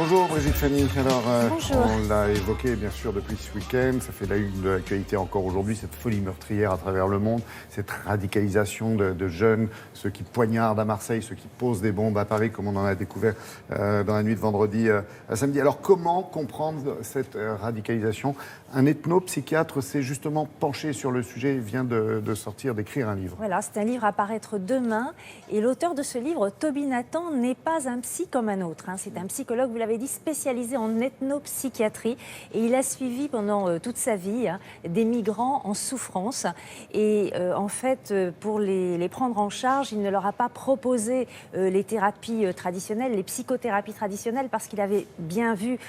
Bonjour Brigitte Fanny. Alors, Bonjour. on l'a évoqué bien sûr depuis ce week-end, ça fait la une de l'actualité encore aujourd'hui, cette folie meurtrière à travers le monde, cette radicalisation de jeunes, ceux qui poignardent à Marseille, ceux qui posent des bombes à Paris, comme on en a découvert dans la nuit de vendredi à samedi. Alors comment comprendre cette radicalisation? Un ethnopsychiatre s'est justement penché sur le sujet et vient d'écrire un livre. Voilà, c'est un livre à paraître demain. Et l'auteur de ce livre, Toby Nathan, n'est pas un psy comme un autre. C'est un psychologue, vous l'avez dit, spécialisé en ethnopsychiatrie. Et il a suivi pendant toute sa vie des migrants en souffrance. Et en fait, pour les prendre en charge, il ne leur a pas proposé les thérapies traditionnelles, les psychothérapies traditionnelles, parce qu'il avait bien vu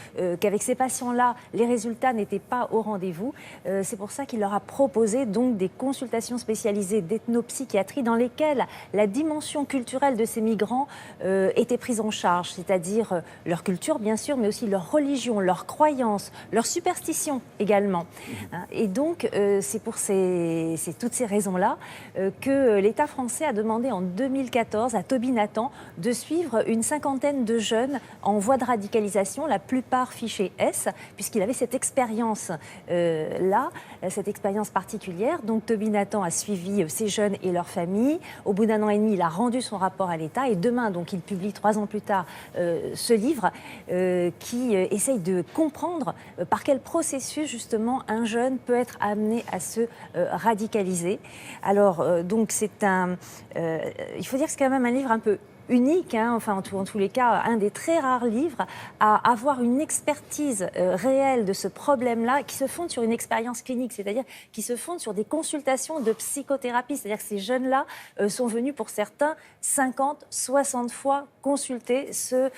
qu'avec ces patients-là, les résultats n'étaient pas au rendez-vous. C'est pour ça qu'il leur a proposé donc des consultations spécialisées d'ethnopsychiatrie dans lesquelles la dimension culturelle de ces migrants était prise en charge, c'est-à-dire leur culture bien sûr, mais aussi leur religion, leurs croyances, leurs superstitions également. Et donc c'est pour toutes ces raisons-là que l'État français a demandé en 2014 à Toby Nathan de suivre une cinquantaine de jeunes en voie de radicalisation, la plupart fichés S, puisqu'il avait cette expérience cette expérience particulière. Donc Toby Nathan a suivi ces jeunes et leurs familles. Au bout d'un an et demi, il a rendu son rapport à l'État et demain, donc, il publie 3 ans plus tard ce livre qui essaye de comprendre par quel processus justement un jeune peut être amené à se radicaliser. Alors donc il faut dire que c'est quand même un livre un peu unique, en tous les cas, un des très rares livres à avoir une expertise réelle de ce problème-là qui se fonde sur une expérience clinique, c'est-à-dire qui se fonde sur des consultations de psychothérapie. C'est-à-dire que ces jeunes-là sont venus pour certains 50, 60 fois consulter ce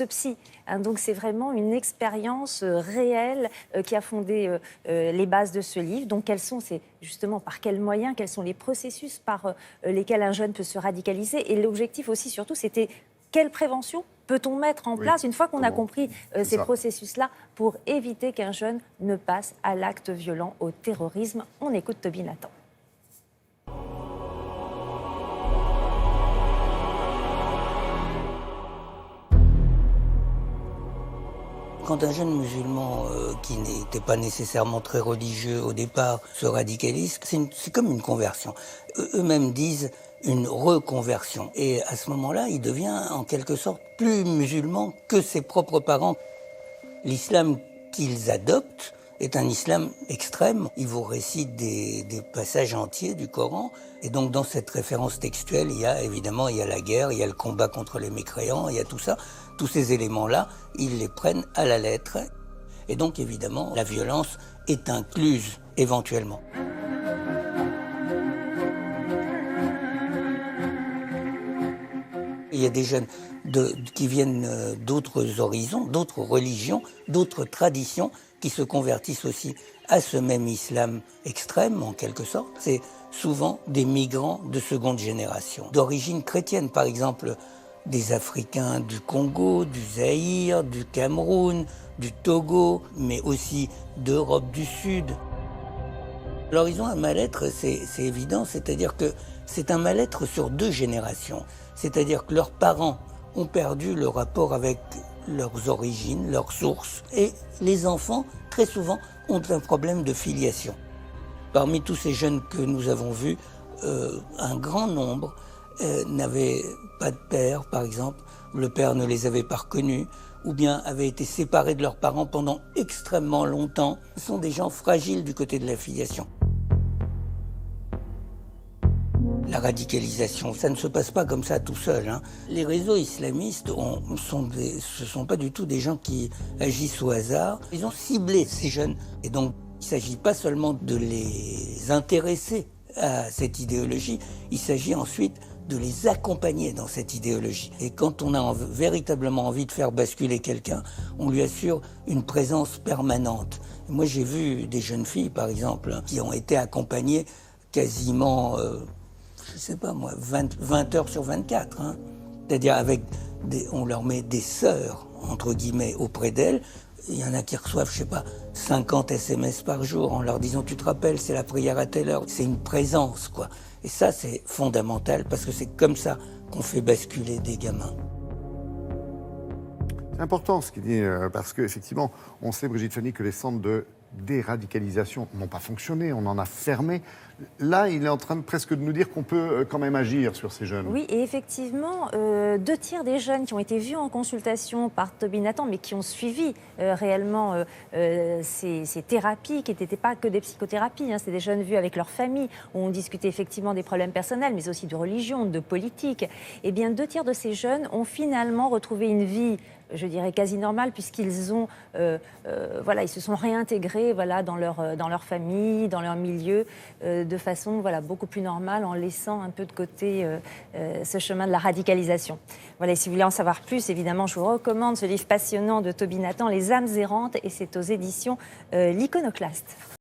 psy. Donc c'est vraiment une expérience réelle qui a fondé les bases de ce livre. Donc justement par quels moyens, quels sont les processus par lesquels un jeune peut se radicaliser. Et l'objectif aussi, surtout, c'était quelle prévention peut-on mettre en place une fois qu'on a compris ces processus-là pour éviter qu'un jeune ne passe à l'acte violent, au terrorisme. On écoute Toby Nathan. Quand un jeune musulman qui n'était pas nécessairement très religieux au départ se radicalise, c'est comme une conversion. Eux-mêmes disent une reconversion. Et à ce moment-là, il devient en quelque sorte plus musulman que ses propres parents. L'islam qu'ils adoptent est un islam extrême. Ils vous récitent des passages entiers du Coran. Et donc dans cette référence textuelle, il y a la guerre, il y a le combat contre les mécréants, il y a tout ça. Tous ces éléments-là, ils les prennent à la lettre. Et donc évidemment, la violence est incluse éventuellement. Il y a des jeunes qui viennent d'autres horizons, d'autres religions, d'autres traditions, qui se convertissent aussi à ce même islam extrême, en quelque sorte. C'est souvent des migrants de seconde génération, d'origine chrétienne, par exemple des Africains du Congo, du Zaïre, du Cameroun, du Togo, mais aussi d'Europe du Sud. Alors ils ont un mal-être, c'est évident, c'est-à-dire que c'est un mal-être sur 2 générations. C'est-à-dire que leurs parents ont perdu le rapport avec leurs origines, leurs sources, et les enfants, très souvent, ont un problème de filiation. Parmi tous ces jeunes que nous avons vus, un grand nombre n'avaient pas de père, par exemple, le père ne les avait pas reconnus, ou bien avaient été séparés de leurs parents pendant extrêmement longtemps. Ce sont des gens fragiles du côté de la filiation. La radicalisation, ça ne se passe pas comme ça tout seul. Les réseaux islamistes ce ne sont pas du tout des gens qui agissent au hasard. Ils ont ciblé ces jeunes. Et donc, il ne s'agit pas seulement de les intéresser à cette idéologie, il s'agit ensuite de les accompagner dans cette idéologie. Et quand on a véritablement envie de faire basculer quelqu'un, on lui assure une présence permanente. Moi, j'ai vu des jeunes filles, par exemple, qui ont été accompagnées quasiment, 20 heures sur 24. C'est-à-dire on leur met des sœurs, entre guillemets, auprès d'elles. Il y en a qui reçoivent, 50 SMS par jour en leur disant « tu te rappelles, c'est la prière à telle heure ». C'est une présence, quoi. Et ça, c'est fondamental parce que c'est comme ça qu'on fait basculer des gamins. C'est important ce qu'il dit, parce qu'effectivement, on sait, Brigitte Fanny, que les centres de déradicalisation n'ont pas fonctionné, on en a fermé. Là, il est en train presque de nous dire qu'on peut quand même agir sur ces jeunes. Oui, et effectivement, 2 tiers des jeunes qui ont été vus en consultation par Toby Nathan, mais qui ont suivi réellement ces thérapies, qui n'étaient pas que des psychothérapies, hein, c'était des jeunes vus avec leur famille, où on discutait effectivement des problèmes personnels, mais aussi de religion, de politique. Eh bien, 2 tiers de ces jeunes ont finalement retrouvé une vie, je dirais quasi normale, puisqu'ils ont, voilà, ils se sont réintégrés, voilà, dans leur famille, dans leur milieu, de façon, voilà, beaucoup plus normale, en laissant un peu de côté ce chemin de la radicalisation. Voilà, et si vous voulez en savoir plus, évidemment, je vous recommande ce livre passionnant de Toby Nathan, Les âmes errantes, et c'est aux éditions L'Iconoclaste.